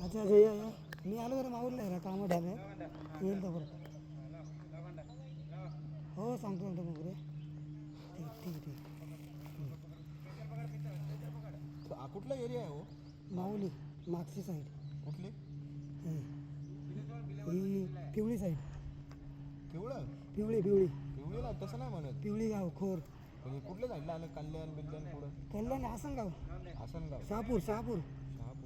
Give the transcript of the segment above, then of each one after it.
अच्छा अच्छा या मी आलो जरा माऊरला आहे कामं झालं येईल तर बरं हो सांगतो मग रे ठीक ठीक कुठला एरिया आहे हो? माऊली मागची साईड कुठली? ही पिवळी साईड पिवळं पिवळी पिवळी पिवळी नाही तसं नाही म्हणत. पिवळी गाव खोर म्हणजे कुठल्या साईडला आलं? कल्याण बिल्याण पुढं Kalyan Asangaon Asangaon Shahapur Shahapur Shahapur.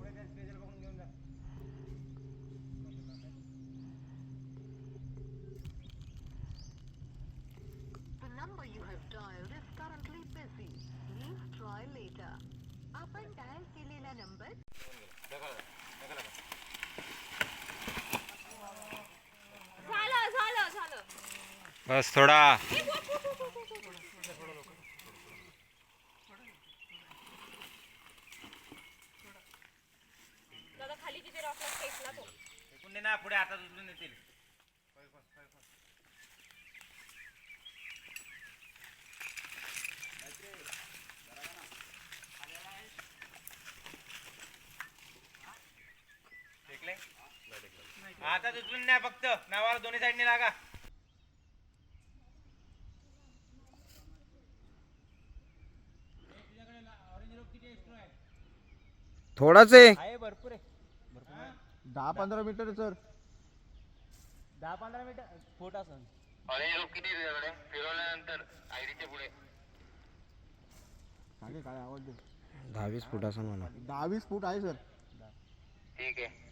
The number you have dialed is currently busy. Please try later. आपण डायल केलेला नंबर झालं बस थोडा दादा खाली किती रॉकला फेकला तो एकूण ना पुढे आता उचलून येतील. आता उचलून न्या फक्त नावाला दोन्ही साईडने लागा. थोडाच आहे. आहे भरपूर आहे. 10-15 मीटर सर. 10-15 मीटर फूट असेल. किती फिरवल्यानंतर आयडीच्या पुढे काय आवाज दे. 10-20 फूट असं म्हणा. 10-20 फूट आहे सर. ठीक आहे.